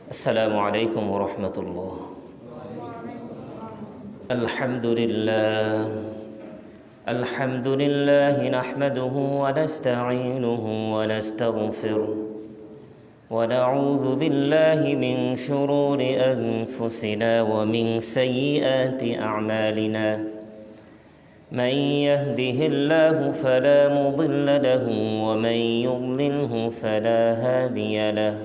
السلام عليكم ورحمة الله. الحمد لله نحمده ونستعينه ونستغفره ونعوذ بالله من شرور أنفسنا ومن سيئات أعمالنا. من يهده الله فلا مضل له ومن يضلله فلا هادي له.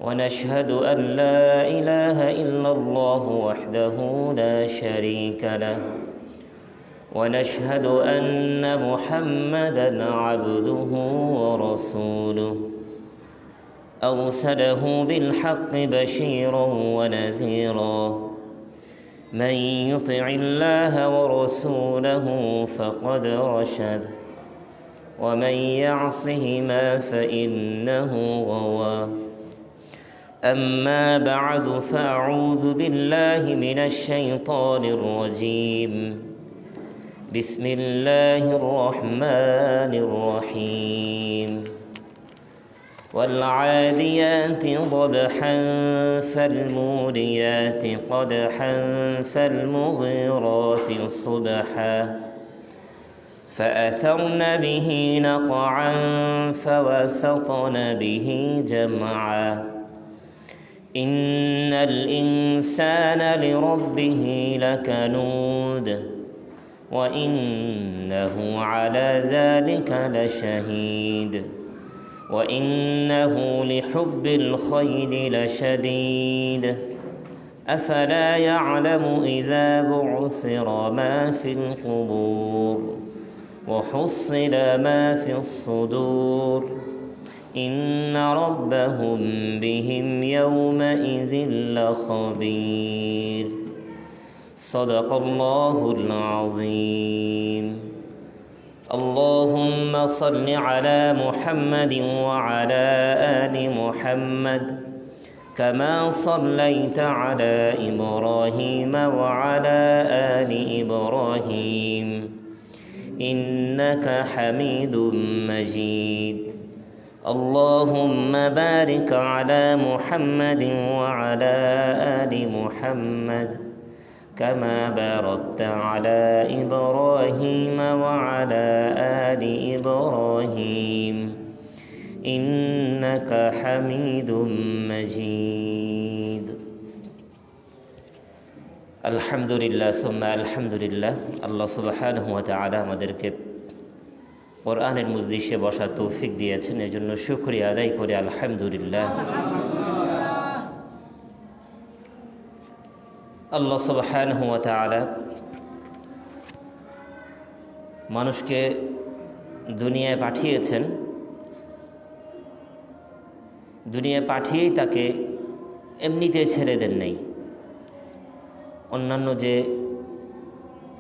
ونشهد أن لا إله إلا الله وحده لا شريك له. ونشهد أن محمدًا عبده ورسوله أرسله بالحق بشيرا ونذيرا. من يطع الله ورسوله فقد رشد ومن يعصهما فإنه غوى. أما بعد فأعوذ بالله من الشيطان الرجيم. بسم الله الرحمن الرحيم. والعاديات ضبحا فالموريات قدحا فالمغيرات صبحا فأثرن به نقعا فوسطن به جمعا. إن الإنسان لربه لكنود وإنه على ذلك لشهيد وإنه لحب الخير لشديد. أفلا يعلم إذا بعثر ما في القبور وحصل ما في الصدور. إن ربهم بهم يومئذ لخبير. صدق الله العظيم. اللهم صل على محمد وعلى آل محمد كما صليت على إبراهيم وعلى آل إبراهيم إنك حميد مجيد. اللهم بارك على محمد وعلى آل محمد كما باركت على إبراهيم وعلى آل إبراهيم إنك حميد مجيد. الحمد لله ثم الحمد لله. আল্লাহ সুবহানাহু ওয়া তাআলা আমাদেরকে কোরআনের মজলিসে বসার তৌফিক দিয়েছেন, এজন্য শুকরিয়া আদায় করে আলহামদুলিল্লাহ। আল্লাহ সুবহানাহু ওয়া তাআলা মানুষকে দুনিয়ায় পাঠিয়েছেন, দুনিয়ায় পাঠিয়েই তাকে এমনিতে ছেড়ে দেন নাই। অন্যান্য যে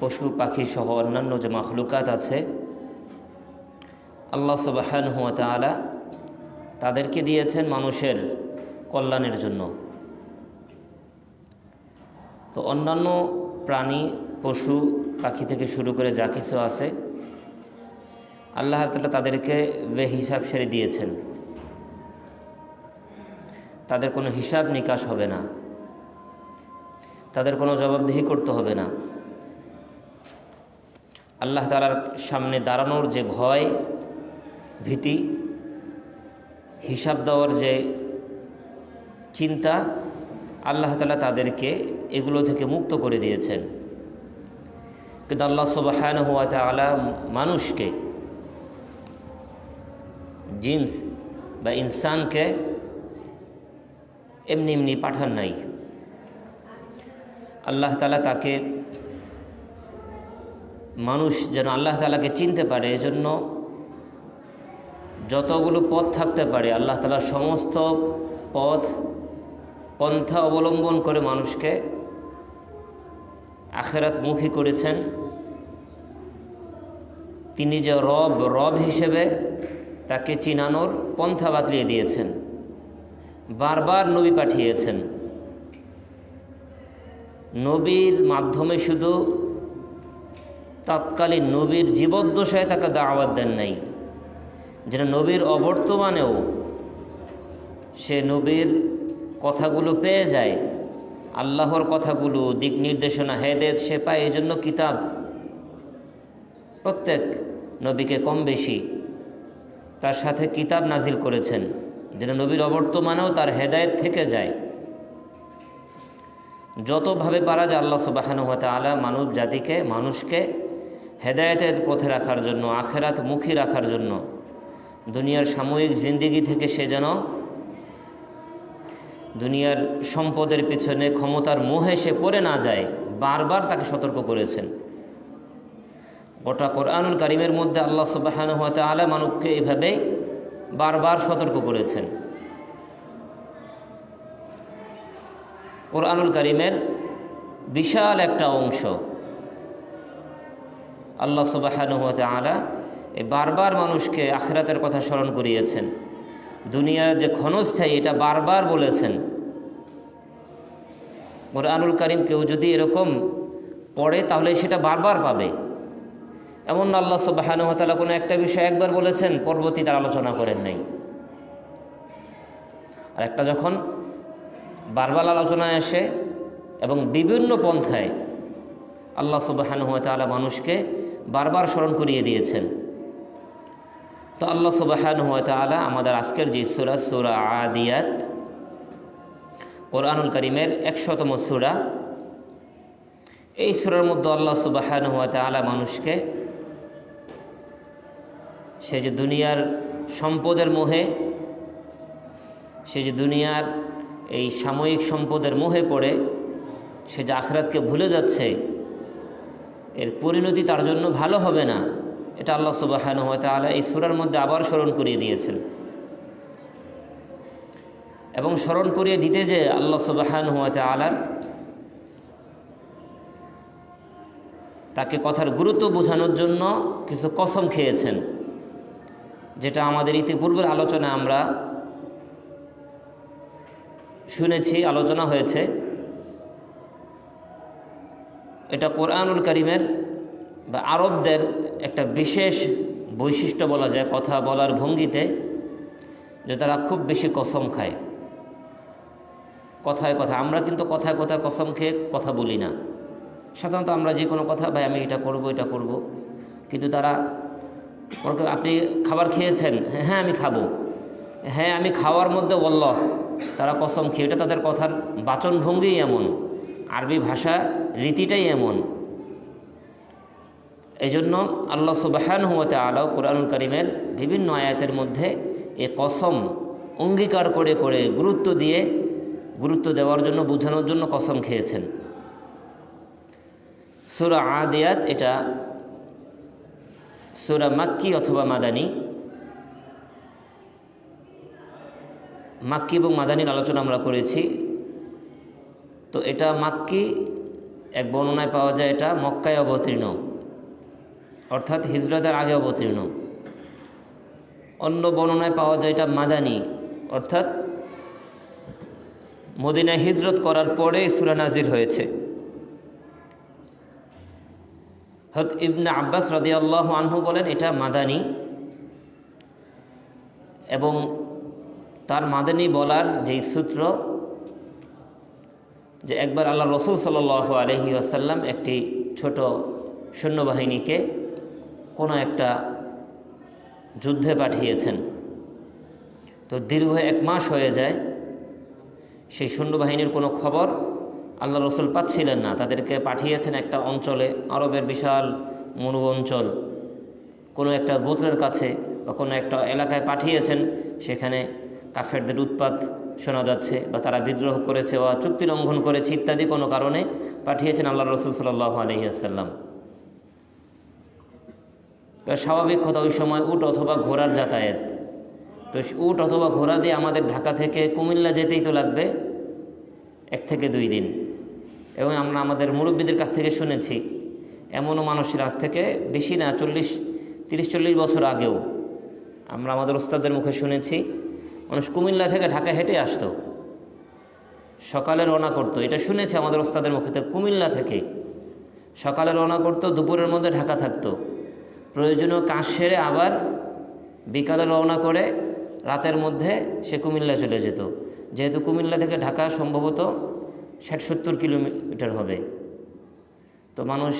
পশু পাখি সহ অন্যান্য যে মাখলুকাত আছে, আল্লাহ সুবহানাহু ওয়া তাআলা তাদেরকে দিয়েছেন মানুষের কল্যাণের জন্য। তো অন্যান্য প্রাণী পশু পাখি থেকে শুরু করে যা কিছু আছে, আল্লাহ তাআলা তাদেরকে বেহিসাব ছেড়ে দিয়েছেন। তাদের কোনো হিসাব নিকাশ হবে না, তাদের কোনো জবাবদিহি করতে হবে না। আল্লাহ তাআলার সামনে দাঁড়ানোর যে ভয় ভীতি, হিসাব দেওয়ার যে চিন্তা, আল্লাহ তাআলা তাদেরকে এগুলো থেকে মুক্ত করে দিয়েছেন। কিন্তু আল্লাহ সুবহানাহু ওয়া তাআলা মানুষকে, জিন্স বা ইনসানকে এমনি এমনি পাঠান নাই। আল্লাহ তাআলা তাকে, মানুষ যেন আল্লাহ তাআলাকে চিনতে পারে, এজন্য যতগুলো পথ থাকতে পারে আল্লাহ তাআলা সমস্ত পন্থা অবলম্বন করে মানুষকে আখিরাতমুখী করেছেন। তিনি যে রব হিসেবে তাকে চিনানোর পন্থা বাতলিয়ে দিয়েছেন। বারবার নবী পাঠিয়েছেন। নবীর মাধ্যমে শুধু তৎকালীন নবীর জীবদ্দশায় তাকে দাওয়াত দেন নাই, যেন নবীর অবর্তমানেও সে নবীর কথাগুলো পেয়ে যায়, আল্লাহর কথাগুলো, দিক নির্দেশনা, হেদায়েত সে পায়। এই জন্য কিতাব প্রত্যেক নবীকে কম বেশি তার সাথে কিতাব নাজিল করেছেন, যেন নবীর অবর্তমানেও তার হেদায়েত থেকে যায়। যতভাবে পারা যায় আল্লাহ সুবহানাহু ওয়া তাআলা মানব জাতিকে, মানুষকে হেদায়েতের পথে রাখার জন্য, আখিরাত মুখী রাখার জন্য, দুনিয়ার সাময়িক জিন্দেগি থেকে সে যেন দুনিয়ার সম্পদের পিছনে, ক্ষমতার মোহে সে পড়ে না যায়, বারবার তাকে সতর্ক করেছেন। গোটা কোরআনুল কারীমের মধ্যে আল্লাহ সুবহানাহু ওয়া তাআলা মানবকে এভাবে বারবার সতর্ক করেছেন। কোরআনুল কারীমের বিশাল একটা অংশ আল্লাহ সুবহানাহু ওয়া তাআলা এই বারবার মানুষকে আখিরাতের কথা স্মরণ করিয়েছেন। দুনিয়ার যে ক্ষণস্থায়ী, এটা বারবার বলেছেন। কোরআনুল কারীম কেউ যদি এরকম পড়ে তাহলে সেটা বারবার পাবে। এমন আল্লাহ সুবহানাহু ওয়া তাআলা কোনো একটা বিষয় একবার বলেছেন, পরবর্তীতে আলোচনা করেন নাই। আর একটা যখন বারবার আলোচনায় আসে এবং বিভিন্ন পন্থায় আল্লাহ সুবহানাহু ওয়া তাআলা মানুষকে বারবার স্মরণ করিয়ে দিয়েছেন। তো আল্লাহ সুবহানাহু ওয়া তাআলা আমাদের আজকের যে সূরা, সূরা আদিয়াত, কোরআনুল কারীমের 100তম সূরা, এই সূরার মধ্যে আল্লাহ সুবহানাহু ওয়া তাআলা মানুষকে সে যে দুনিয়ার সম্পদের মোহে, সে যে দুনিয়ার এই সাময়িক সম্পদের মোহে পড়ে সে যে আখিরাতকে ভুলে যাচ্ছে, এর পরিণতি তার জন্য ভালো হবে না, এটা আল্লাহ সুবহানাহু ওয়া তাআলা এই সূরার মধ্যে আবার স্মরণ করিয়ে দিয়েছেন। এবং স্মরণ করিয়ে দিতে যে আল্লাহ সুবহানাহু ওয়া তাআলার তাকে কথার গুরুত্ব বোঝানোর জন্য কিছু কসম খেয়েছেন, যেটা আমাদের ইতিপূর্বের আলোচনায় আমরা শুনেছি, আলোচনা হয়েছে। এটা কোরআনুল কারীমের বা আরবদের একটা বিশেষ বৈশিষ্ট্য বলা যায় কথা বলার ভঙ্গিতে, যে তারা খুব বেশি কসম খায়। কথায় কথা, আমরা কিন্তু কথায় কথায় কসম খেয়ে কথা বলি না। সাধারণত আমরা যে কোনো কথা, ভাই আমি এটা করব, এটা করব, কিন্তু তারা, আপনি খাবার খেয়েছেন? হ্যাঁ আমি খাবো। হ্যাঁ আমি খাওয়ার মধ্যে ওয়াল্লাহ, তারা কসম খেয়ে, এটা তাদের কথার বাচনভঙ্গিই এমন, আরবি ভাষা রীতিটাই এমন। এই জন্য আল্লাহ সুবহানাহু ওয়া তাআলা কোরআনুল কারীমের বিভিন্ন আয়াতের মধ্যে এ কসম অঙ্গীকার করে করে গুরুত্ব দেওয়ার জন্য, বোঝানোর জন্য কসম খেয়েছেন। সূরা আদিয়াত এটা সূরা মাক্কি অথবা মাদানী। মাক্কি এবং মাদানীর আলোচনা আমরা করেছি। তো এটা মাক্কি, এক বর্ণনায় পাওয়া যায় এটা মক্কায় অবতীর্ণ, অর্থাৎ হিজরতের আগে অবতীর্ণ। অন্য বর্ণনায় পাওয়া যায় এটা মাদানী, অর্থাৎ মদিনায় হিজরত করার পরে সূরা নাজিল হয়েছে। হযরত ইবনে আব্বাস রাদিয়াল্লাহু আনহু বলেন এটা মাদানী, এবং তার মাদানী বলার যেই সূত্র, যে একবার আল্লাহ রসুল সাল্লাল্লাহু আলাইহি ওয়াসাল্লাম একটি ছোট সৈন্যবাহিনীকে কোনো একটা যুদ্ধে পাঠিয়েছেন। তো দীর্ঘ 1 মাস হয়ে যায়, সেই সৈন্যবাহিনীর কোনো খবর আল্লাহ রসুল পাচ্ছিলেন না। তাদেরকে পাঠিয়েছেন একটা অঞ্চলে, আরবের বিশাল মরু অঞ্চল, কোনো একটা গোত্রের কাছে বা কোনো একটা এলাকায় পাঠিয়েছেন। সেখানে কাফেরদের উৎপাত শোনা যাচ্ছে, বা তারা বিদ্রোহ করেছে বা চুক্তি লঙ্ঘন করেছে ইত্যাদি কোনো কারণে পাঠিয়েছেন আল্লাহ রসুল সাল্লাল্লাহু আলাইহি ওয়াসাল্লাম। তো স্বাভাবিক কথা, ওই সময় উট অথবা ঘোড়ার যাতায়াত। তো উট অথবা ঘোড়া দিয়ে আমাদের ঢাকা থেকে কুমিল্লা যেতেই তো লাগবে 1 থেকে 2 দিন। এবং আমরা আমাদের মুরব্বীদের কাছ থেকে শুনেছি, এমনও মানুষের আজ থেকে বেশি না 30-40 বছর আগেও আমরা আমাদের ওস্তাদের মুখে শুনেছি, মানুষ কুমিল্লা থেকে ঢাকা হেঁটে আসতো, সকালে রওনা করতো। এটা শুনেছি আমাদের ওস্তাদের মুখে, কুমিল্লা থেকে সকালে রওনা করতো, দুপুরের মধ্যে ঢাকা থাকতো, প্রয়োজনীয় কাজ সেরে আবার বিকালে রওনা করে রাতের মধ্যে সে কুমিল্লা চলে যেত। যেহেতু কুমিল্লা থেকে ঢাকা সম্ভবত 60-70 কিলোমিটার হবে, তো মানুষ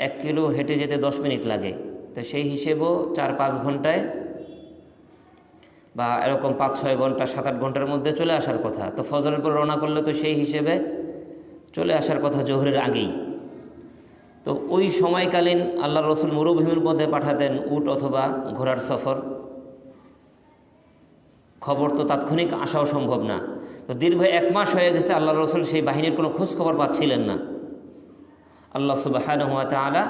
1 কিলো হেঁটে যেতে 10 মিনিট লাগে। তো সেই হিসেবেও 4-5 ঘন্টায় বা এরকম 5-6 ঘন্টা 7-8 ঘন্টার মধ্যে চলে আসার কথা। তো ফজরের পর রওনা করলে তো সেই হিসেবে চলে আসার কথা জোহরের আগেই। তো ওই সময়কালীন আল্লাহ রসুল মরুভূমির মধ্যে পাঠাতেন উট অথবা ঘোড়ার সফর। খবর তো তাৎক্ষণিক আসাও সম্ভব না। তো দীর্ঘ 1 মাস হয়ে গেছে আল্লাহ রসুল সেই বাহিনীর কোনো খোঁজ খবর পাচ্ছিলেন না। আল্লাহ সুবহানাহু ওয়া তাআলা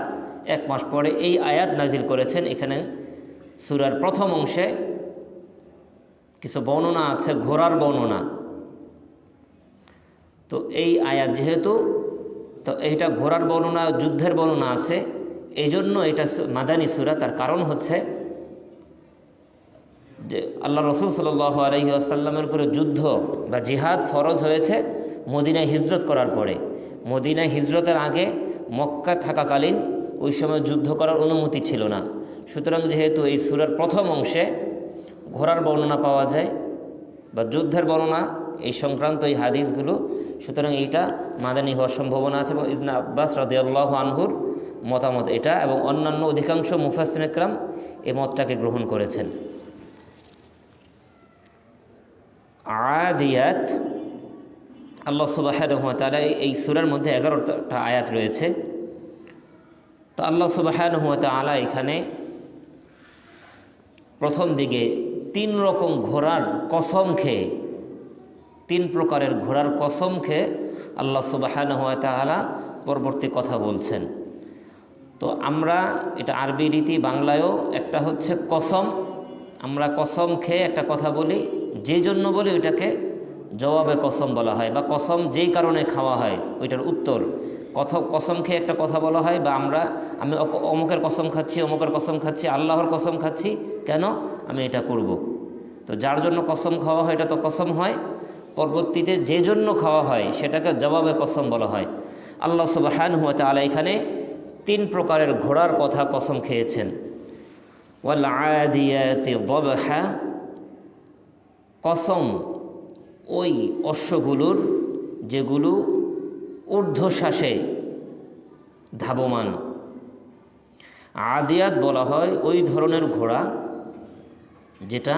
1 মাস পরে এই আয়াত নাজিল করেছেন। এখানে সূরার প্রথম অংশে কিছু বর্ণনা আছে, ঘোড়ার বর্ণনা। তো এই আয়াত যেহেতু, তো এইটা ঘোড়ার বর্ণনা, যুদ্ধের বর্ণনা আছে, এই জন্য এটা মাদানী সূরা। তার কারণ হচ্ছে যে আল্লাহ রসুল সাল্লাল্লাহু আলাইহি ওয়াসাল্লামের উপরে যুদ্ধ বা জিহাদ ফরজ হয়েছে মদিনায় হিজরত করার পরে। মদিনায় হিজরতের আগে মক্কা থাকাকালীন ওই সময় যুদ্ধ করার অনুমতি ছিল না। সুতরাং যেহেতু এই সূরার প্রথম অংশে ঘোড়ার বর্ণনা পাওয়া যায় বা যুদ্ধের বর্ণনা এই সংক্রান্ত এই হাদিসগুলো, সুতরাং এইটা মাদানী হওয়ার সম্ভাবনা আছে। এবং ইবনে আব্বাস রাদিয়াল্লাহু আনহুর মতামত এটা, এবং অন্যান্য অধিকাংশ মুফাসসিরিন ইকরাম এই মতটাকে গ্রহণ করেছেন। আদিয়াত, আল্লাহ সুবহানাহু ওয়া তাআলা এই সূরার মধ্যে 11টা আয়াত রয়েছে। তো আল্লাহ সুবহানাহু ওয়া তাআলা এখানে প্রথম দিকে 3 রকম ঘোড়ার কসম খেয়ে, 3 প্রকারের ঘোড়ার কসম খেয়ে আল্লাহ সুবহানাহু ওয়া তাআলা পরবর্তী কথা বলছেন। তো আমরা এটা আরবি রীতি, বাংলায়ও একটা হচ্ছে কসম। আমরা কসম খেয়ে একটা কথা বলি, যে জন্য বলি ওইটাকে জবাবে কসম বলা হয়, বা কসম যেই কারণে খাওয়া হয় ওইটার উত্তর। কসম খেয়ে একটা কথা বলা হয়, বা আমি অমুকের কসম খাচ্ছি, অমুকের কসম খাচ্ছি, আল্লাহর কসম খাচ্ছি, কেন আমি এটা করব। তো যার জন্য কসম খাওয়া হয় এটা তো কসম হয়। পরবর্তীতে যে জন্য খাওয়া হয় সেটাকে জবাবে কসম বলা হয়। আল্লাহ সুবহানাহু ওয়া তাআলা এখানে 3 প্রকারের ঘোড়ার কথা কসম খেয়েছেন। ওয়াল আদিয়াতি যবহা, কসম ওই অশ্বগুলোর যেগুলো ঊর্ধ্বশ্বাসে ধাবমান। আদিয়াত বলা হয় ওই ধরনের ঘোড়া যেটা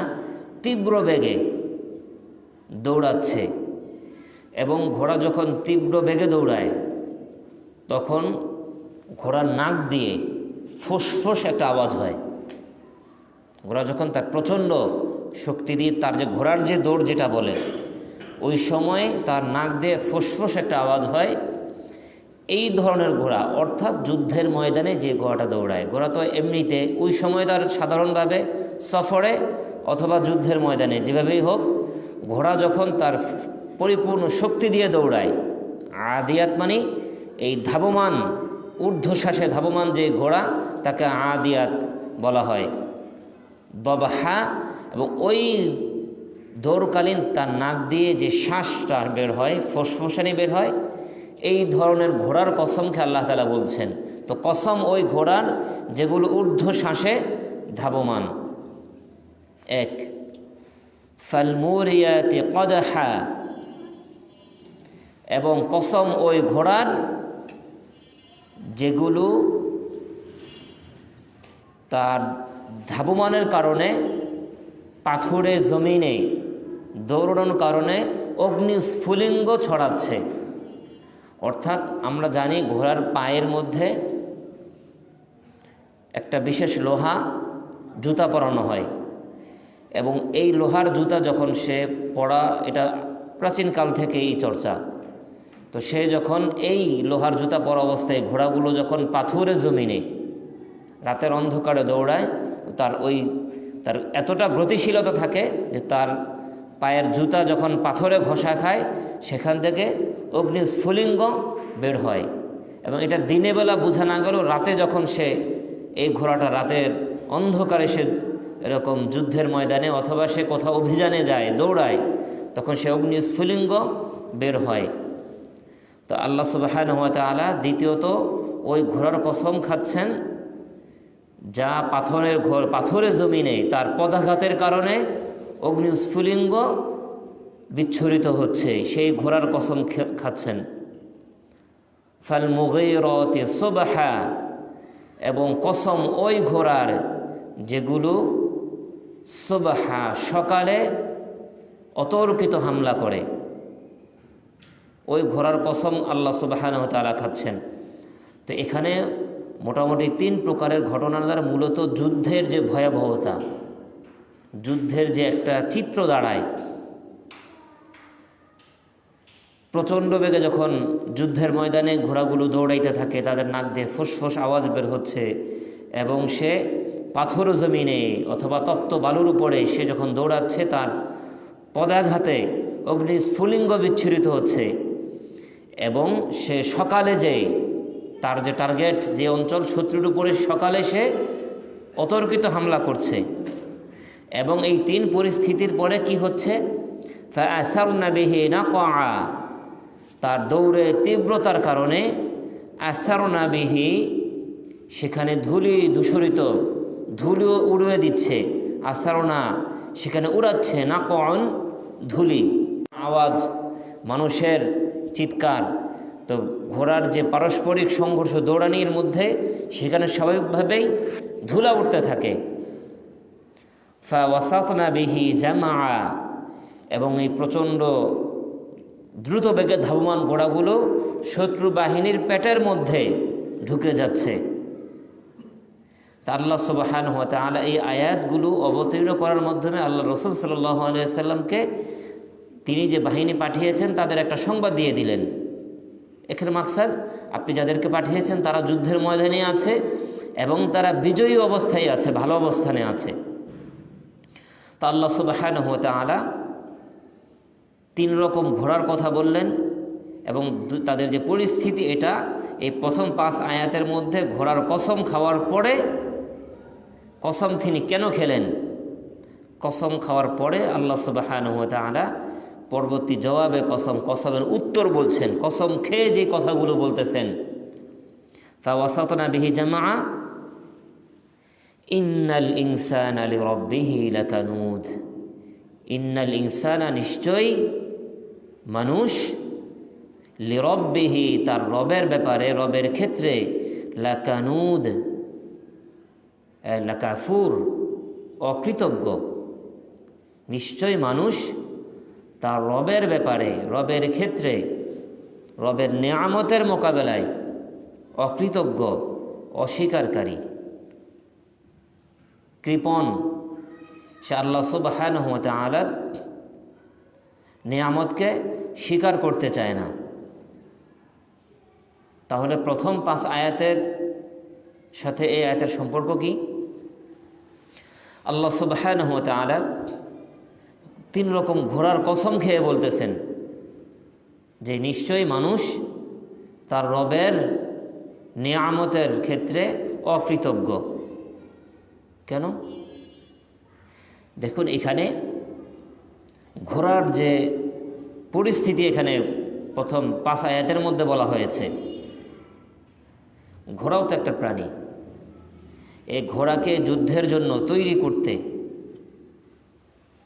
তীব্র বেগে দৌড়াচ্ছে, এবং ঘোড়া যখন তীব্র বেগে দৌড়ায় তখন ঘোড়ার নাক দিয়ে ফোঁস একটা আওয়াজ হয়। ঘোড়া যখন তার প্রচণ্ড শক্তি দিয়ে তার যে ঘোড়ার যে দৌড় যেটা বলে, ওই সময় তার নাক দিয়ে ফোঁস একটা আওয়াজ হয়। এই ধরনের ঘোড়া, অর্থাৎ যুদ্ধের ময়দানে যে ঘোড়াটা দৌড়ায়, ঘোড়া তো এমনিতে ওই সময় তার সাধারণভাবে সফরে অথবা যুদ্ধের ময়দানে যেভাবেই হোক, ঘোড়া যখন তার পরিপূর্ণ শক্তি দিয়ে দৌড়ায়, আদিয়াত মানে এই ধাবমান, ঊর্ধ্বশ্বাসে ধাবমান যে ঘোড়া তাকে আদিয়াত বলা হয়। দবহা, এবং ওই দৌড়কালীন তার নাক দিয়ে যে শ্বাসটা বের হয়, ফোসফোসানি বের হয়, এই ধরনের ঘোড়ার কসমকে আল্লাহ তাআলা বলছেন। তো কসম ওই ঘোড়ার যেগুলো ঊর্ধ্বশ্বাসে ধাবমান। 1, ফালমুরিয়াতি কদহা, এবং কসম ওই ঘোড়ার যেগুলো তার ধাবমানের কারণে পাথুরে জমিনে দৌড়ানোর কারণে অগ্নিস্ফুলিঙ্গ ছড়াচ্ছে। অর্থাৎ আমরা জানি ঘোড়ার পায়ের মধ্যে একটা বিশেষ লোহা জুতা পরানো হয়, এবং এই লোহার জুতা যখন সে পরা, এটা প্রাচীনকাল থেকে এই চর্চা। তো সে যখন এই লোহার জুতা পরা অবস্থায় ঘোড়াগুলো যখন পাথুরে জমিনে রাতের অন্ধকারে দৌড়ায়, তার এতটা গতিশীলতা থাকে যে তার পায়ের জুতা যখন পাথরে ঘষা খায় সেখান থেকে অগ্নিস্ফুলিঙ্গ বের হয়। এবং এটা দিনে বেলা বোঝা না গেলেও রাতে যখন সে এই ঘোড়াটা রাতের অন্ধকারে সে এরকম যুদ্ধের ময়দানে অথবা সে কোথাও অভিযানে যায়, দৌড়ায়, তখন সে অগ্নিস্ফুলিঙ্গ বের হয়। তো আল্লাহ সুবহানাহু ওয়া তাআলা দ্বিতীয়ত ওই ঘোড়ার কসম খাচ্ছেন যা পাথরে জমিনে তার পদাঘাতের কারণে অগ্নিস্ফুলিঙ্গ বিচ্ছুরিত হচ্ছে, সেই ঘোড়ার কসম খাচ্ছেন। ফাল মুগীরাতি সুবহা, এবং কসম ওই ঘোড়ার যেগুলো সুবহা সকালে অতর্কিত হামলা করে, ওই ঘোড়ার কসম আল্লাহ সুবহানাহু ওয়া তাআলা খাচ্ছেন। তো এখানে মোটামুটি 3 প্রকারের ঘটনার দ্বারা মূলত যুদ্ধের যে ভয়াবহতা, যুদ্ধের যে একটা চিত্র দাঁড়ায়। প্রচণ্ড বেগে যখন যুদ্ধের ময়দানে ঘোড়াগুলো দৌড়াইতে থাকে, তাদের নাক দিয়ে ফুসফুস আওয়াজ বের হচ্ছে, এবং সে পাথর জমিনে অথবা তপ্ত বালুর উপরে সে যখন দৌড়াচ্ছে, তার পদাঘাতে অগ্নিস্ফুলিঙ্গ বিচ্ছুরিত হচ্ছে, এবং সে সকালে যে তার যে টার্গেট, যে অঞ্চল, শত্রুর উপরে সকালে সে অতর্কিত হামলা করছে। এবং এই 3 পরিস্থিতির পরে কি হচ্ছে? ফাআসারনা বিহি নাকআ, তার দৌড়ে তীব্রতার কারণে আসারনা বিহি, সেখানে ধুলি দূষরিত, ধুলি উড়িয়ে দিচ্ছে। আসারনা, সেখানে উড়াচ্ছে, নাকআন ধুলি, আওয়াজ, মানুষের চিৎকার। তো ঘোড়ার যে পারস্পরিক সংঘর্ষ দৌড়ানির মধ্যে, সেখানে স্বাভাবিকভাবেই ধুলা উঠতে থাকে। ফাওয়াসাতনা বিহি জামা, এবং এই প্রচণ্ড দ্রুত বেগে ধাবমান ঘোড়াগুলো শত্রু বাহিনীর পেটের মধ্যে ঢুকে যাচ্ছে। তা আল্লাহ সুবহানাহু ওয়া তাআলা এই আয়াতগুলো অবতীর্ণ করার মাধ্যমে আল্লাহ রাসূল সাল্লাল্লাহু আলাইহি ওয়াসাল্লামকে তিনি যে বাহিনী পাঠিয়েছেন তাদের একটা সংবাদ দিয়ে দিলেন। এখানে মাকসাদ, আপনি যাদেরকে পাঠিয়েছেন তারা যুদ্ধের ময়দানে আছে এবং তারা বিজয়ী অবস্থায় আছে, ভালো অবস্থানে আছে। তা আল্লাহ সুবহানাহু ওয়া তাআলা 3 রকম ঘোড়ার কথা বললেন, এবং তাদের যে পরিস্থিতি, এটা এই প্রথম 5 আয়াতের মধ্যে ঘোড়ার কসম খাওয়ার পরে, কসম তিনি কেন খেলেন, কসম খাওয়ার পরে আল্লাহ সুবহানাহু ওয়া তাআলা পরবর্তী জবাবে কসমের উত্তর বলছেন। কসম খেয়ে যে কথাগুলো বলতেছেন, ফাওয়াসাতনা বিহি জামা ইন্নাল ইনসানা লিরাব্বিহি লাকানুদ, ইন্নাল ইনসানা, নিশ্চয়ই মানুষ, লিরাব্বিহি, তার রবের ব্যাপারে, রবের ক্ষেত্রে, লাকানুদ, লাকাফুর, অকৃতজ্ঞ। নিশ্চয় মানুষ তার রবের ব্যাপারে, রবের ক্ষেত্রে, রবের নেয়ামতের মোকাবেলায় অকৃতজ্ঞ, অস্বীকারী, কৃপণ। সে আল্লাহ সুবহানাহু ওয়া তাআলার নেয়ামতকে স্বীকার করতে চায় না। তাহলে প্রথম 5 আয়াতের সাথে এই আয়াতের সম্পর্ক কি? আল্লাহ সুবহানাহু ওয়া তাআলা 3 রকম ঘোড়ার কসম খেয়ে বলতেছেন যে নিশ্চয়ই মানুষ তার রবের নেয়ামতের ক্ষেত্রে অকৃতজ্ঞ। কেন? দেখুন, এখানে ঘোড়ার যে পরিস্থিতি এখানে প্রথম 5 আয়াতের মধ্যে বলা হয়েছে, ঘোড়াও তো একটা প্রাণী। এই ঘোড়াকে যুদ্ধের জন্য তৈরি করতে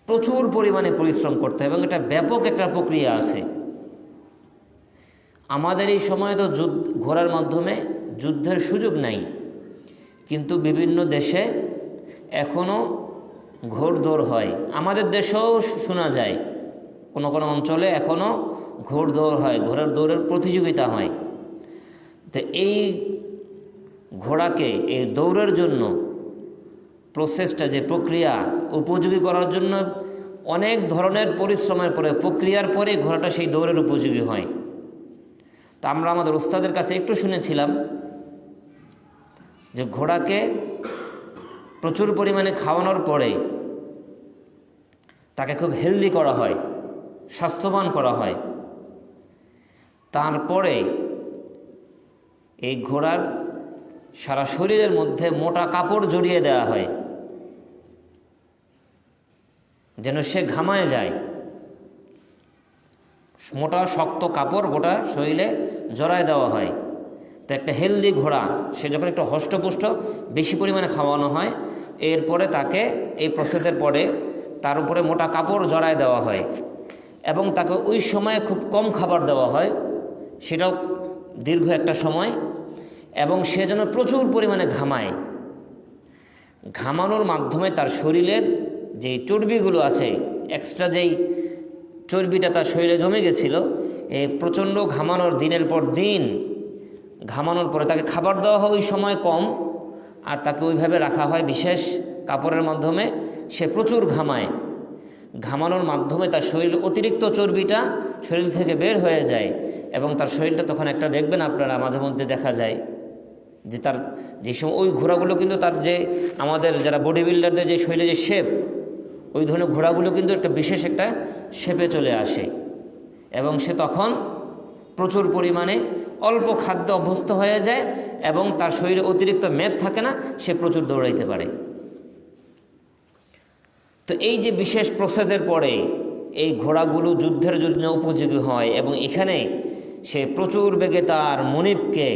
প্রচুর পরিমাণে পরিশ্রম করতে হয়, এবং এটা ব্যাপক একটা প্রক্রিয়া আছে। আমাদের এই সময়ে তো ঘোড়ার মাধ্যমে যুদ্ধের সুযোগ নাই, কিন্তু বিভিন্ন দেশে এখনও ঘোড়দৌড় হয়। আমাদের দেশেও শোনা যায় কোনো কোনো অঞ্চলে এখনও ঘোড়দৌড় হয়, ঘোড়ার দৌড়ের প্রতিযোগিতা হয়। তো এই ঘোড়াকে এই দৌড়ের জন্য প্রসেসটা, যে প্রক্রিয়া, উপযোগী করার জন্য অনেক ধরনের পরিশ্রমের পরে, প্রক্রিয়ার পরে ঘোড়াটা সেই দৌড়ের উপযোগী হয়। তা আমরা আমাদের ওস্তাদের কাছে একটু শুনেছিলাম যে ঘোড়াকে প্রচুর পরিমাণে খাওয়ানোর পরে তাকে খুব হেলদি করা হয়, স্বাস্থ্যবান করা হয়। তারপরে এই ঘোড়ার সারা শরীরের মধ্যে মোটা কাপড় জড়িয়ে দেওয়া হয়, যেন সে ঘামায় যায়। মোটা শক্ত কাপড় গোটা শরীরে জড়ায় দেওয়া হয়। তো একটা হেলদি ঘোড়া, সে যখন একটু হষ্টপুষ্ট, বেশি পরিমাণে খাওয়ানো হয়, এরপরে তাকে এই প্রসেসের পরে তার উপরে মোটা কাপড় জড়ায় দেওয়া হয়, এবং তাকে ওই সময়ে খুব কম খাবার দেওয়া হয়, সেটাও দীর্ঘ একটা সময়, এবং সে যেন প্রচুর পরিমাণে ঘামায়। ঘামানোর মাধ্যমে তার শরীরের যে চর্বিগুলো আছে, এক্সট্রা যেই চর্বিটা তার শরীরে জমে গেছিল, এই প্রচণ্ড ঘামানোর দিনের পর দিন ঘামানোর পরে তাকে খাবার দেওয়া হয় ওই সময় কম, আর তাকে ওইভাবে রাখা হয় বিশেষ কাপড়ের মাধ্যমে। সে প্রচুর ঘামায়, ঘামানোর মাধ্যমে তার শরীর অতিরিক্ত চর্বিটা শরীর থেকে বের হয়ে যায়, এবং তার শরীরটা তখন একটা দেখবেন আপনারা মাঝে মধ্যে দেখা যায় যে তার যে সময় ওই ঘোড়াগুলো কিন্তু তার যে আমাদের যারা বডি বিল্ডারদের যে শরীরে যে শেপ, ওই ধরনের ঘোড়াগুলো কিন্তু একটা বিশেষ একটা শেপে চলে আসে, এবং সে তখন প্রচুর পরিমাণে অল্প খাদ্য অভ্যস্ত হয়ে যায়, এবং তার শরীরে অতিরিক্ত মেদ থাকে না, সে প্রচুর দৌড়াইতে পারে। তো এই যে বিশেষ প্রসেসের পরে এই ঘোড়াগুলো যুদ্ধের জন্য উপযোগী হয়, এবং এখানে সে প্রচুর বেগে তার মনিবকে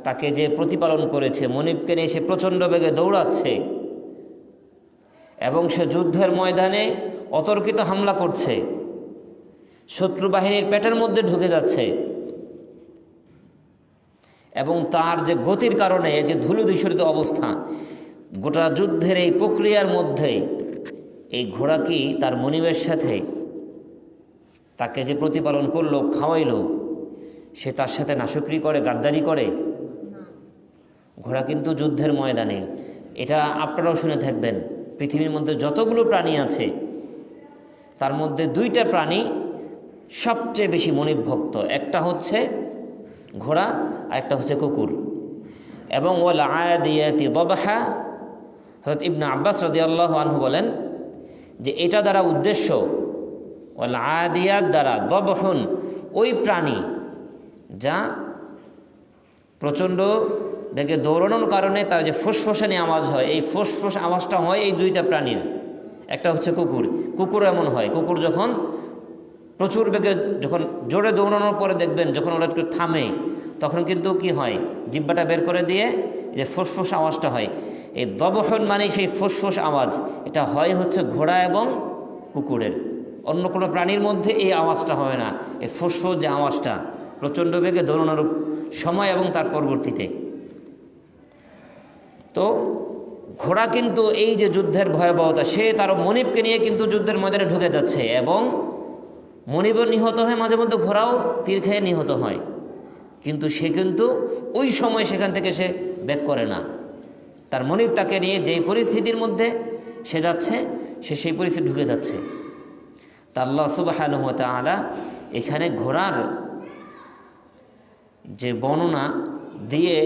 তাকে যে প্রতিপালন করেছে মনিবকে নিয়ে সে প্রচণ্ড বেগে দৌড়াচ্ছে, এবং সে যুদ্ধের ময়দানে অতর্কিত হামলা করছে, শত্রু বাহিনীর পেটের মধ্যে ঢুকে যাচ্ছে, এবং তার যে গতির কারণে যে ধূলিধূসরিত অবস্থা, গোটা যুদ্ধের এই প্রক্রিয়ার মধ্যে এই ঘোড়া কি তার মনিবের সাথে তাকে যে প্রতিপালন করলো, খাওয়াইল, সে তার সাথে নাশকরি করে, গাদ্দারি করে? ঘোড়া কিন্তু যুদ্ধের ময়দানে, এটা আপনারাও শুনে থাকবেন, পৃথিবীর মধ্যে যতগুলো প্রাণী আছে তার মধ্যে দুইটা প্রাণী সবচেয়ে বেশি মনিবভক্ত, একটা হচ্ছে ঘোড়া আর একটা হচ্ছে কুকুর। এবং ওয়াল আদিয়াতি দবহা, হযরত ইবনে আব্বাস রাদিয়াল্লাহু আনহু বলেন যে এটা দ্বারা উদ্দেশ্য ওয়াল আদিয়াত দ্বারা দবহুন, ওই প্রাণী যা প্রচণ্ড বেগে দৌড়ানোর কারণে তার যে ফুসফুসানি আওয়াজ হয়, এই ফুসফুস আওয়াজটা হয় এই দুইটা প্রাণীর। একটা হচ্ছে কুকুর এমন হয়, কুকুর যখন প্রচুর বেগে যখন জোরে দৌড়ানোর পরে দেখবেন যখন ওরা একটু থামে, তখন কিন্তু কি হয়, জিহ্বাটা বের করে দিয়ে যে ফুসফুস আওয়াজটা হয়। এই দবহন মানে সেই ফুসফুস আওয়াজ, এটা হয় হচ্ছে ঘোড়া এবং কুকুরের, অন্য কোনো প্রাণীর মধ্যে এই আওয়াজটা হয় না। এই ফুসফুস যে আওয়াজটা প্রচণ্ড বেগে দৌড়ানোর সময় এবং তার পরবর্তীতে। তো ঘোড়া কিন্তু এই যে যুদ্ধের ভয়াবহতা, সে তার মনিবকে নিয়ে কিন্তু যুদ্ধের ময়দানে ঢুকে যাচ্ছে, এবং মনিবও নিহত হয়, মাঝে মধ্যে ঘোড়াও তীর খেয়ে নিহত হয়, কিন্তু সে কিন্তু ওই সময় সেখান থেকে সে ব্যাক করে না। তার মনিব তাকে নিয়ে যেই পরিস্থিতির মধ্যে সে যাচ্ছে, সে সেই পরিস্থিতি ঢুকে যাচ্ছে। তা আল্লাহ সুবহানাহু ওয়া তাআলা এখানে ঘোড়ার যে বর্ণনা দিয়ে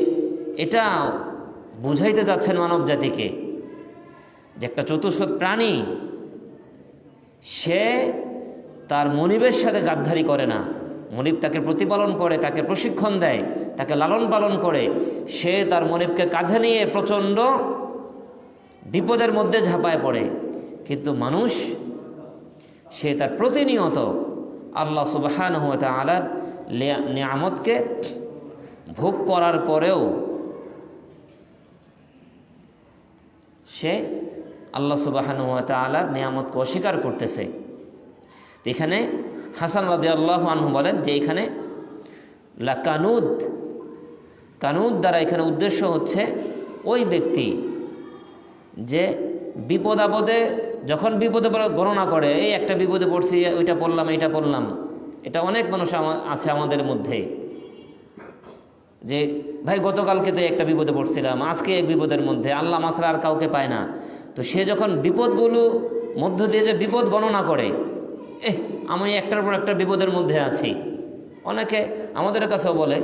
এটা বুঝাইতে যাচ্ছেন মানব জাতিকে যে একটা চতুষ্পদ প্রাণী, সে তার মনিবের সাথে গাদ্দারি করে না, মনিব তাকে প্রতিপালন করে, তাকে প্রশিক্ষণ দেয়, তাকে লালন পালন করে, সে তার মনিবকে কাঁধে নিয়ে প্রচণ্ড বিপদের মধ্যে ঝাঁপায় পড়ে। কিন্তু মানুষ সে তার প্রতিনিয়ত আল্লাহ সুবহানাহু ওয়া তাআলার নিয়ামতকে ভোগ করার পরেও সে আল্লাহ সুবহানাহু ওয়া তাআলার নিয়ামতকে অস্বীকার করতেছে। এখানে হাসান রাদিয়াল্লাহু আনহু বলেন যে এখানে কানুদ দ্বারা এখানে উদ্দেশ্য হচ্ছে ওই ব্যক্তি যে বিপদ আপদে যখন বিপদে গণনা করে, এই একটা বিপদে পড়ছি, ওইটা পড়লাম, এইটা পড়লাম। এটা অনেক মানুষ আছে আমাদের মধ্যে যে ভাই গতকালকে তো একটা বিপদে পড়ছিলাম, আজকে এই বিপদের মধ্যে, আল্লাহ মাছরা আর কাউকে পায় না। তো সে যখন বিপদগুলো মধ্য দিয়ে যে বিপদ গণনা করে, আমি একটার পর একটা বিপদের মধ্যে আছি, অনেকে আমাদের কাছেও বলে,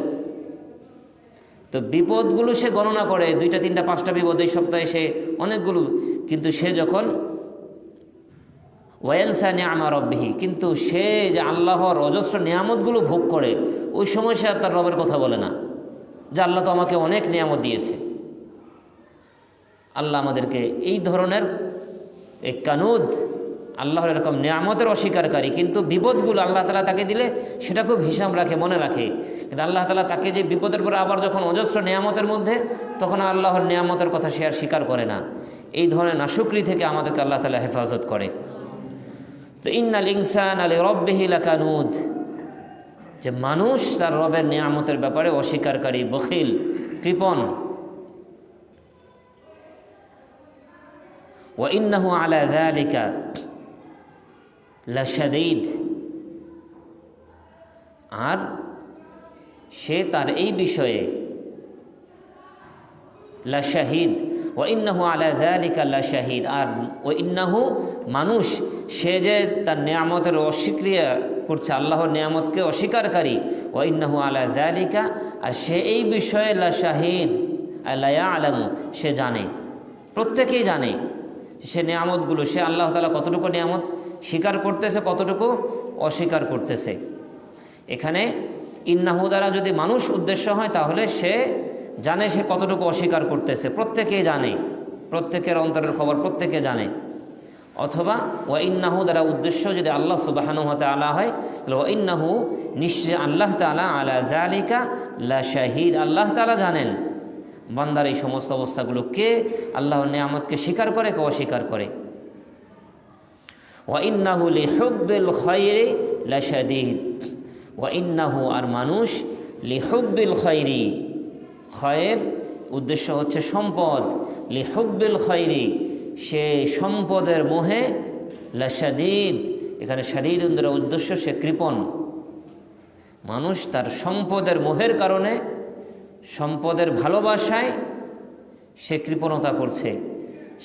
তো বিপদগুলো সে গণনা করে, 2টা 3টা 5টা বিপদ এই সপ্তাহে সে অনেকগুলো, কিন্তু সে যখন ওয়ায়ানসা নিআমা রাব্বিহি, কিন্তু সে যে আল্লাহর অজস্র নিয়ামতগুলো ভোগ করে, ওই সময় সে আর তার রবের কথা বলে না যে আল্লাহ তো আমাকে অনেক নিয়ামত দিয়েছে। আল্লাহ আমাদেরকে এই ধরনের এই কানুদ, আল্লাহর এরকম নিয়ামতের অস্বীকারী, কিন্তু বিপদগুলো আল্লাহ তাআলা তাকে দিলে সেটা খুব হিসাব রাখে, মনে রাখে। কিন্তু আল্লাহ তাআলা তাকে যে বিপদের পরে আবার যখন অজস্র নিয়ামতের মধ্যে, তখন আল্লাহর নিয়ামতের কথা সে আর স্বীকার করে না। এই ধরনের নাশুকরি থেকে আমাদেরকে আল্লাহ তাআলা হেফাজত করে। তো ইন্নাল ইনসানা লিরাব্বিহি লাকানুদ, যে মানুষ তার রবের নিয়ামতের ব্যাপারে অস্বীকারী, বখিল, কৃপণ। ওয়া ইন্নাহু আলা যালিকা লাশাদীদ, আর সে তার এই বিষয়ে লাশাহিদ। ওয়া ইন্নাহু আলা যালিকা লাশাহিদ, আর ওয়া ইন্নাহু মানুষ, সে যে তার নিয়ামতের অস্বীক্রিয়া করছে, আল্লাহর নিয়ামতকে অস্বীকারী। ওয়া ইন্নাহু আলা যালিকা, আর সে এই বিষয়ে লাশাহিদ, লা ইয়ালামু, সে জানে, প্রত্যেকেই জানে সে নিয়ামতগুলো, সে আল্লাহ তাআলা কতটুকু নিয়ামত স্বীকার করতেছে, কতটুকু অস্বীকার করতেছে। এখানে ইন্নাহু দ্বারা যদি মানুষ উদ্দেশ্য হয়, তাহলে সে জানে সে কতটুকু অস্বীকার করতেছে, প্রত্যেকেই জানে, প্রত্যেকের অন্তরের খবর প্রত্যেকে জানে। অথবা ওয়া ইন্নাহু দ্বারা উদ্দেশ্য যদি আল্লাহ সুবহানাহু ওয়া তাআলা হয়, তাহলে ওয়া ইন্নাহু, নিশ্চয় আল্লাহ তাআলা, আলা যালিকা লাশাহিদ, আল্লাহ তাআলা জানেন বান্দার এই সমস্ত অবস্থাগুলো, কে আল্লাহর নিয়ামতকে স্বীকার করে, কে অস্বীকার করে। ওয়া ইন্নাহু লিহুব্বিল খায়রি লাশাদীদ, ওয়া ইন্নাহু, আর মানুষ, লিহুব্বিল খায়রি, খয়ের উদ্দেশ্য হচ্ছে সম্পদ, লিহুব্বিল খায়রি, সে সম্পদের মোহে, লাশাদীদ, এখানে শাদীদ দ্বারা উদ্দেশ্য সে কৃপণ। মানুষ তার সম্পদের মোহের কারণে, সম্পদের ভালোবাসায় সে কৃপণতা করছে,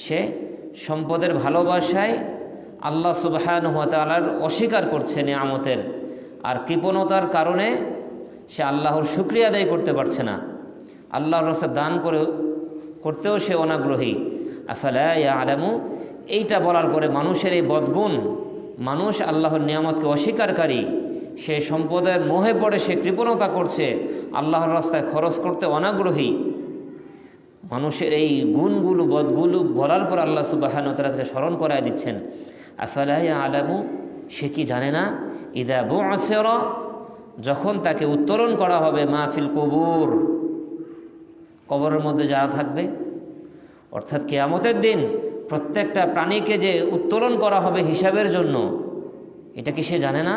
সে সম্পদের ভালোবাসায় আল্লাহ সুবহানাহু ওয়া তাআলার অস্বীকার করছে নিয়ামতের, আর কৃপণতার কারণে সে আল্লাহর শুকরিয়া আদায় করতে পারছে না, আল্লাহর রাস্তায় দান করতেও সে অনাগ্রহী। আফালা ইয়ালামু, এইটা বলার পরে মানুষের এই বদগুণ, মানুষ আল্লাহর নিয়ামতকে অস্বীকারী, সে সম্পদের মোহে পড়ে সে কৃপণতা করছে, আল্লাহর রাস্তায় খরচ করতে অনাগ্রহী। মানুষের এই গুণগুলো, বদগুলো বলার পর আল্লাহ সুবহানাহু ওয়া তাআলা তাকে স্মরণ করায় দিচ্ছেন। আফালা ইয়ালামু, সে কি জানে না, ইযা বু'সিরা, যখন তাকে উত্তোলন করা হবে, মাহফিল কুবুর, কবরের মধ্যে যারা থাকবে, অর্থাৎ কিয়ামতের দিন প্রত্যেকটা প্রাণীকে যে উত্তোলন করা হবে হিসাবের জন্য, এটা কি সে জানে না?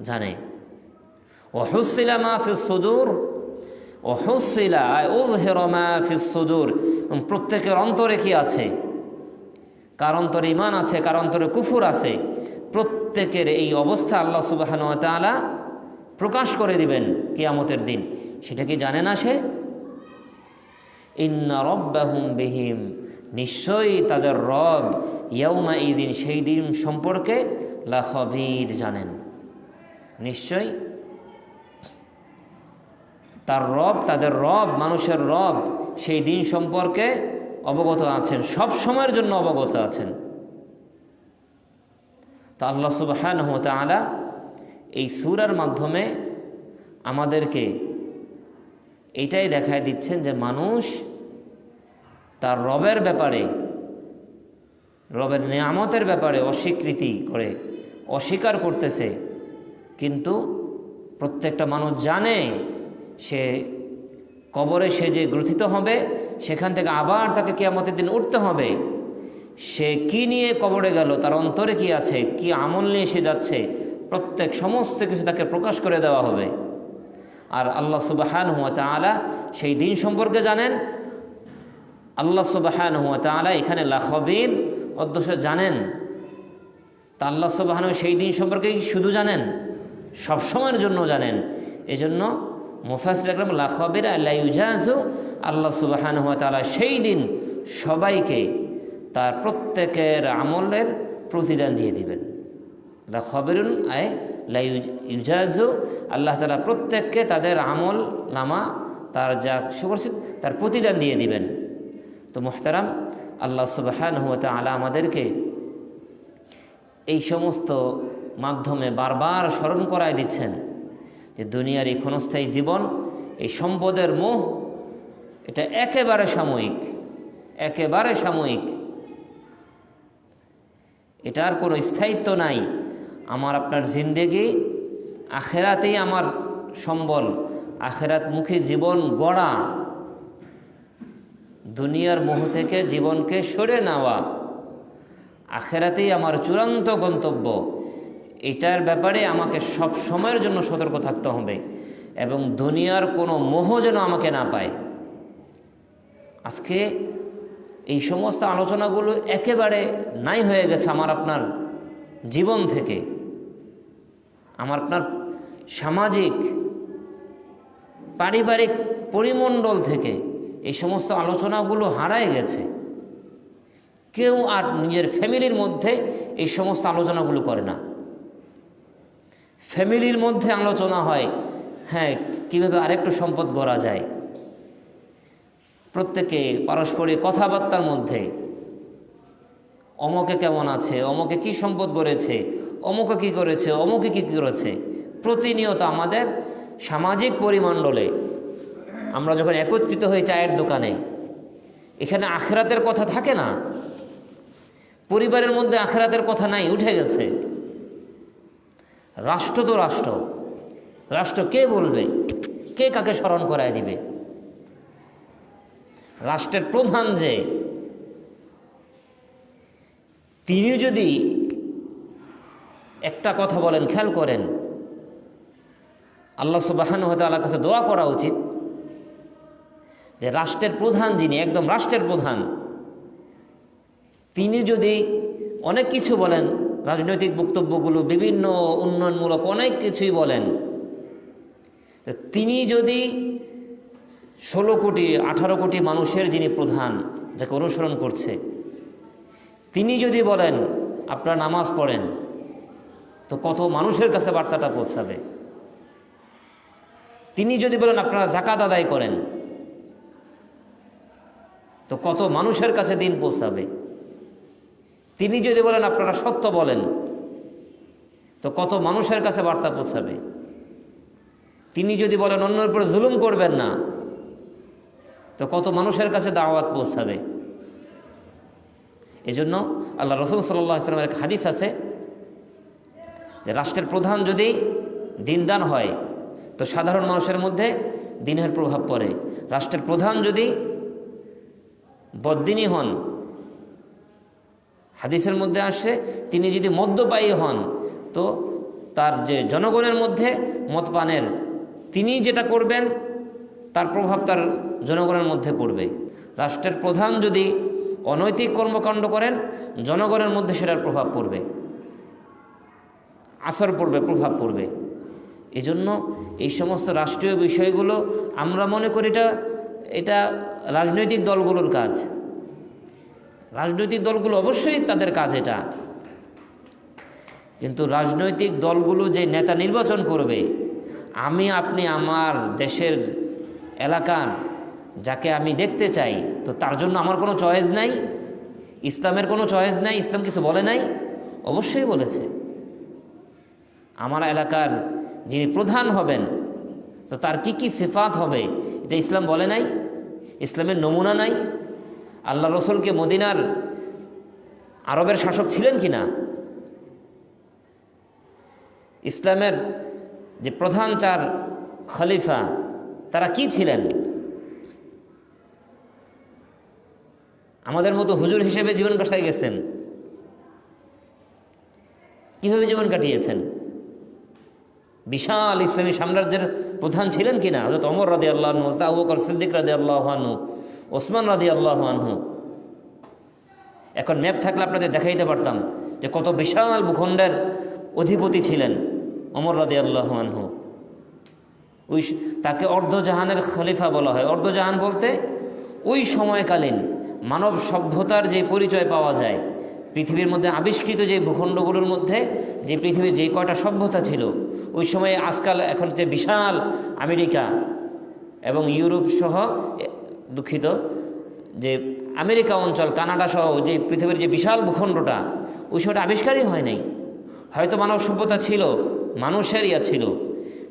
জানে। ওয়াহুসিলা মা ফিস সুদূর, ওয়াহুসিলা উযহিরা মা ফিস সুদূর, প্রত্যেকের অন্তরে কি আছে, কার অন্তরে ঈমান আছে, কার অন্তরে কুফর আছে, প্রত্যেকের এই অবস্থা আল্লাহ সুবহানাহু ওয়া তাআলা প্রকাশ করে দিবেন কিয়ামতের দিন। সেটা কি জানে না সে? ইন্না রাব্বাহুম বিহিম, নিশ্চয়ই তাদের রব, ইয়াউমা ইদিন, সেই দিন সম্পর্কে, লা খবীর, জানেন। নিশ্চয়ই তার রব, তাদের রব, মানুষের রব সেই দিন সম্পর্কে অবগত আছেন, সব সময়ের জন্য অবগত আছেন। তা আল্লাহ সুবহানাহু ওয়া তাআলা এই সূরার মাধ্যমে আমাদেরকে এইটাই দেখায় দিচ্ছেন যে মানুষ তার রবের ব্যাপারে, রবের নিয়ামতের ব্যাপারে অস্বীকৃতি করে, অস্বীকার করতেছে, কিন্তু প্রত্যেকটা মানুষ জানে সে কবরে সে যে গ্রথিত হবে, সেখান থেকে আবার তাকে কিয়ামতের দিন উঠতে হবে। সে কি নিয়ে কবরে গেল, তার অন্তরে কি আছে, কি আমল নিয়ে সে যাচ্ছে, প্রত্যেক সমস্ত কিছু তাকে প্রকাশ করে দেওয়া হবে। আর আল্লাহ সুবহানাহু ওয়া তাআলা সেই দিন সম্পর্কে জানেন। আল্লাহ সুবহানাহু ওয়া তাআলা এখানে লা খবীর অধ্যক্ষ জানেন। তা আল্লাহ সুবহানাহু সেই দিন সম্পর্কে শুধু জানেন, সব সময়ের জন্য জানেন। এজন্য মুফাসসির একরাম লা খবীর লা ইউজাজু, আল্লাহ সুবহানাহু ওয়া তাআলা সেই দিন সবাইকে তার প্রত্যেকের আমলের প্রতিদান দিয়ে দিবেন। লা খবীরুন আয় লা ইউজাজু, আল্লাহ তাআলা প্রত্যেককে তাদের আমল নামা, তার যা সুকরছে তার প্রতিদান দিয়ে দিবেন। তো মুহতারাম, আল্লাহ সুবহানাহু ওয়া তাআলা আমাদেরকে এই সমস্ত মাধ্যমে বারবার স্মরণ করায় দিচ্ছেন যে দুনিয়ার এই ক্ষণস্থায়ী জীবন, এই সম্পদের মোহ, এটা একেবারে সাময়িক, একেবারে সাময়িক, এটার কোনো স্থায়িত্ব নাই। আমার আপনার জিন্দেগি আখেরাতেই আমার সম্বল, আখেরাতমুখী জীবন গড়া, দুনিয়ার মোহ থেকে জীবনকে সরে নেওয়া, আখেরাতেই আমার চূড়ান্ত গন্তব্য, এটার ব্যাপারে আমাকে সব সময়ের জন্য সতর্ক থাকতে হবে এবং দুনিয়ার কোনো মোহ যেন আমাকে না পায়। আজকে এই সমস্ত আলোচনাগুলো একেবারে নাই হয়ে গেছে আমার আপনার জীবন থেকে, আমার আপনার সামাজিক পারিবারিক পরিমণ্ডল থেকে এই সমস্ত আলোচনাগুলো হারায় গেছে। কেউ আর নিজের ফ্যামিলির মধ্যে এই সমস্ত আলোচনাগুলো করে না। ফ্যামিলির মধ্যে আলোচনা হয়, হ্যাঁ, কীভাবে আরেকটু সম্পদ গড়া যায়। প্রত্যেকে পারস্পরিক কথাবার্তার মধ্যে অমুকে কেমন আছে, অমুকে কি সম্পদ গড়েছে, অমুকে কি করেছে, অমুকে কি করেছে। প্রতিনিয়ত আমাদের সামাজিক পরিমণ্ডলে আমরা যখন একত্রিত হই চায়ের দোকানে, এখানে আখিরাতের কথা থাকে না। পরিবারের মধ্যে আখিরাতের কথা নাই, উঠে গেছে। রাষ্ট্র তো রাষ্ট্র, রাষ্ট্র কে বলবে, কে কাকে স্মরণ করায় দিবে? রাষ্ট্রের প্রধান যে, তিনি যদি একটা কথা বলেন, খেয়াল করেন, আল্লাহ সুবহানাহু ওয়া তাআলার কাছে দোয়া করা উচিত যে রাষ্ট্রের প্রধান যিনি, একদম রাষ্ট্রের প্রধান, তিনি যদি অনেক কিছু বলেন, রাজনৈতিক বক্তব্যগুলো বিভিন্ন উন্নয়নমূলক অনেক কিছুই বলেন, তিনি যদি 16 কোটি 18 কোটি মানুষের যিনি প্রধান, যাকে অনুসরণ করছে, তিনি যদি বলেন আপনারা নামাজ পড়েন, তো কত মানুষের কাছে বার্তাটা পৌঁছাবে। তিনি যদি বলেন আপনারা যাকাত আদায় করেন, তো কত মানুষের কাছে দিন পৌঁছাবে। তিনি যদি বলেন আপনারা সত্য বলেন, তো কত মানুষের কাছে বার্তা পৌঁছাবে। তিনি যদি বলেন অন্যের উপর জুলুম করবেন না, তো কত মানুষের কাছে দাওয়াত পৌঁছাবে। এজন্য আল্লাহ রাসূল সাল্লাল্লাহু আলাইহি ওয়াসাল্লামের এক হাদিস আছে যে রাষ্ট্রের প্রধান যদি দিনদান হয়, তো সাধারণ মানুষের মধ্যে দিনের প্রভাব পড়ে। রাষ্ট্রের প্রধান যদি বদ্দিনী হন, হাদিসের মধ্যে আসে তিনি যদি মদ্যপায়ী হন, তো তার যে জনগণের মধ্যে মদপানের তিনি যেটা করবেন তার প্রভাব তার জনগণের মধ্যে পড়বে। রাষ্ট্রের প্রধান যদি অনৈতিক কর্মকাণ্ড করেন, জনগণের মধ্যে সেটার প্রভাব পড়বে, আসর পড়বে, প্রভাব পড়বে। এজন্য এই সমস্ত রাষ্ট্রীয় বিষয়গুলো আমরা মনে করি এটা রাজনৈতিক দলগুলোর কাজ। রাজনৈতিক দলগুলো অবশ্যই তাদের কাজ এটা, কিন্তু রাজনৈতিক দলগুলো যে নেতা নির্বাচন করবে, আমি আপনি আমার দেশের এলাকার যাকে আমি দেখতে চাই, তো তার জন্য আমার কোনো চয়েস নাই, ইসলামের কোনো চয়েস নাই। ইসলাম কিছু বলে নাই? অবশ্যই বলেছে। আমার এলাকার যিনি প্রধান হবেন, তো তার কি কি সিফাত হবে, এটা ইসলাম বলে নাই? ইসলামের নমুনা নাই? আল্লাহ রসুলকে মদিনার আরবের শাসক ছিলেন কি না? ইসলামের যে প্রধান 4 খলিফা, তারা কি ছিলেন? আমাদের মতো হুজুর হিসেবে জীবন কাটাই গেছেন? কিভাবে জীবন কাটিয়েছেন? বিশাল ইসলামী সাম্রাজ্যের প্রধান ছিলেন কিনা? হযরত ওমর রাদিয়াল্লাহু আনহু, হযরত আবু বকর সিদ্দিক রাদিয়াল্লাহু আনহু, ওসমান রাদিয়াল্লাহু আনহু। এখন ম্যাপ থাকলে আপনাদের দেখাইতে পারতাম যে কত বিশাল ভূখণ্ডের অধিপতি ছিলেন ওমর রাদিয়াল্লাহু আনহু। তাকে অর্ধজাহানের খলিফা বলা হয়। অর্ধজাহান বলতে ওই সময়কালীন মানব সভ্যতার যে পরিচয় পাওয়া যায়, পৃথিবীর মধ্যে আবিষ্কৃত যে ভূখণ্ডগুলোর মধ্যে যে পৃথিবীর যে কয়টা সভ্যতা ছিল, ওই সময়ে আজকাল এখন যে বিশাল আমেরিকা এবং ইউরোপ সহ, দুঃখিত, যে আমেরিকা অঞ্চল, কানাডা সহ যে পৃথিবীর যে বিশাল ভূখণ্ডটা, ওই সময়টা আবিষ্কারই হয় নাই। হয়তো মানব সভ্যতা ছিল, মানুষের ছিল,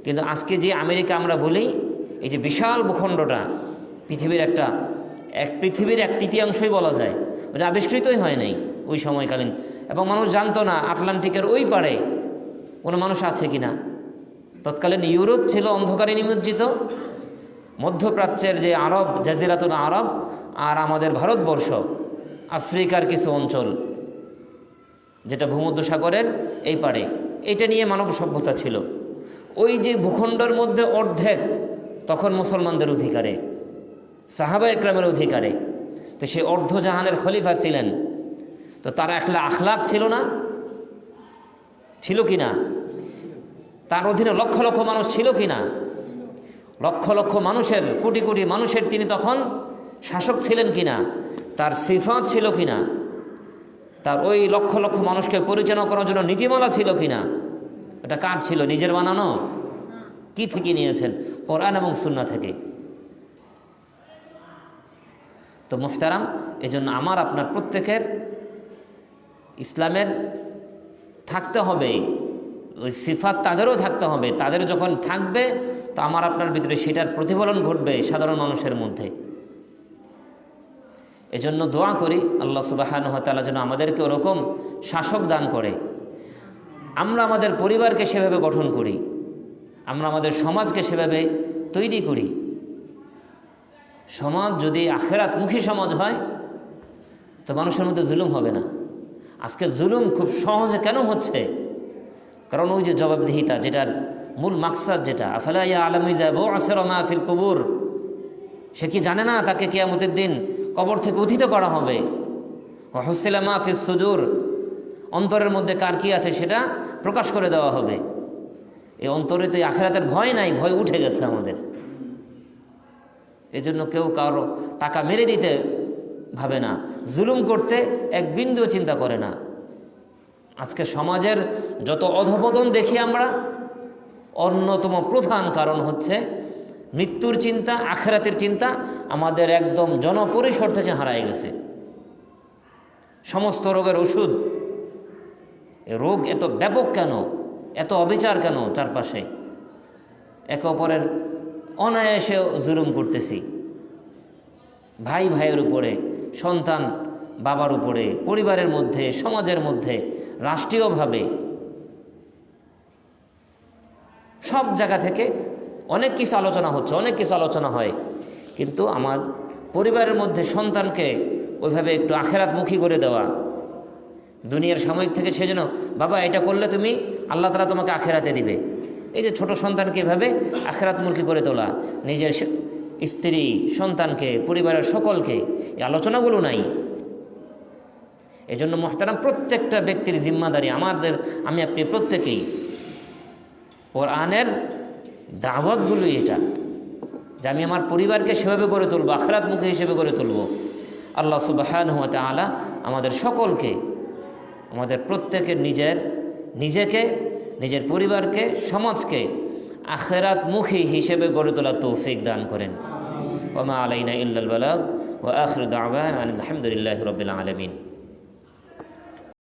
কিন্তু আজকে যে আমেরিকা আমরা বলি, এই যে বিশাল ভূখণ্ডটা পৃথিবীর পৃথিবীর 1/3 বলা যায়, ওটা আবিষ্কৃতই হয় নাই ওই সময়কালীন। এবং মানুষ জানতো না আটলান্টিকের ওই পারে কোনো মানুষ আছে কিনা। তৎকালীন ইউরোপ ছিল অন্ধকারে নিমজ্জিত, মধ্যপ্রাচ্যের যে আরব, জাজিরাতুল আরব, আর আমাদের ভারতবর্ষ, আফ্রিকার কিছু অঞ্চল যেটা ভূমধ্যসাগরের এই পারে, এটা নিয়ে মানব সভ্যতা ছিল। ওই যে ভূখণ্ডের মধ্যে অর্ধেক তখন মুসলমানদের অধিকারে, সাহাবা একরামের অধিকারে। তো সে অর্ধজাহানের খলিফা ছিলেন, তো তার আখলাক ছিল না? ছিল কি না? তার অধীনে লক্ষ লক্ষ মানুষ ছিল কি না? লক্ষ লক্ষ মানুষের, কোটি কোটি মানুষের তিনি তখন শাসক ছিলেন কি না? তার সিফাত ছিল কি না? তার ওই লক্ষ লক্ষ মানুষকে পরিচালনা করার জন্য নীতিমালা ছিল কি না? এটা কার ছিল? নিজের বানানো? কি থেকে নিয়েছেন? কোরআন এবং সুন্নাহ থেকে। তো মুহতারাম, এজন্য আমার আপনার প্রত্যেকের ইসলামের থাকতে হবে, ওই সিফাত তাদেরও থাকতে হবে। তাদের যখন থাকবে তো আমার আপনার ভিতরে সেটার প্রতিফলন ঘটবে সাধারণ মানুষের মধ্যে। এজন্য দোয়া করি আল্লাহ সুবহানাহু ওয়া তাআলা যেন আমাদেরকে ওরকম শাসক দান করে, আমরা আমাদের পরিবারকে সেভাবে গঠন করি, আমরা আমাদের সমাজকে সেভাবে তৈরি করি। সমাজ যদি আখিরাতমুখী সমাজ হয় তো মানুষের মধ্যে জুলুম হবে না। আজকে জুলুম খুব সহজে কেন হচ্ছে? কারণ ওই যে জবাবদিহিতা, যেটার মূল মাকসাদ, যেটা আফালা ইয়ালামু ইযা বু'সিরা মা ফিল কুবুর, সে কি জানে না তাকে কিয়ামতের দিন কবর থেকে উত্থিত করা হবে। ওয়া হুসিলা মা ফিস সুদূর, অন্তরের মধ্যে কার কি আছে সেটা প্রকাশ করে দেওয়া হবে। এই অন্তরে তো আখিরাতের ভয় নাই, ভয় উঠে গেছে আমাদের। এজন্য কেউ কারো টাকা মেরে দিতে ভাবে না, জুলুম করতে এক বিন্দুও চিন্তা করে না। আজকে সমাজের যত অধপতন দেখি আমরা, অন্যতম প্রধান কারণ হচ্ছে মৃত্যুর চিন্তা, আখিরাতের চিন্তা আমাদের একদম জনপরিসর থেকে হারায় গেছে। সমস্ত রোগের ওষুধ, রোগ এত ব্যাপক কেন, এত অবিচার কেন? চারপাশে একে অপরের অনায়াসে জুলুম করতেছি, ভাই ভাইয়ের উপরে, সন্তান বাবার উপরে, পরিবারের মধ্যে, সমাজের মধ্যে, রাষ্ট্রীয়ভাবে, সব জায়গা থেকে অনেক কিছু আলোচনা হচ্ছে, অনেক কিছু আলোচনা হয়, কিন্তু আমার পরিবারের মধ্যে সন্তানকে ওইভাবে একটু আখিরাতমুখী করে দেওয়া, দুনিয়ার সাময়িক থেকে সে যেন বাবা এটা করলে তুমি আল্লাহ তাআলা তোমাকে আখিরাতে দিবে, এই যে ছোট সন্তানকে এভাবে আখিরাতমুখী করে তোলা, নিজের স্ত্রী, সন্তানকে, পরিবারের সকলকে, এই আলোচনাগুলো নাই। এজন্য মুহতারাম, প্রত্যেকটা ব্যক্তির জিম্মাদারি, আমি আপনি প্রত্যেকেই কোরআনের দাওয়াতগুলোই এটা, যে আমি আমার পরিবারকে সেভাবে করে তুলব, আখিরাতমুখী হিসেবে করে তুলব। আল্লাহ সুবহানাহু ওয়া তাআলা আমাদের সকলকে, আমাদের প্রত্যেকের নিজেকে, নিজের পরিবারকে, সমাজকে আখিরাতমুখী হিসেবে গড়ে তোলার তৌফিক দান করেন। ওয়া মা আলাইনা ইল্লাল বালাগ ওয়া আখিরু দাওয়ানা আলহামদুলিল্লাহি রাব্বিল আলামিন।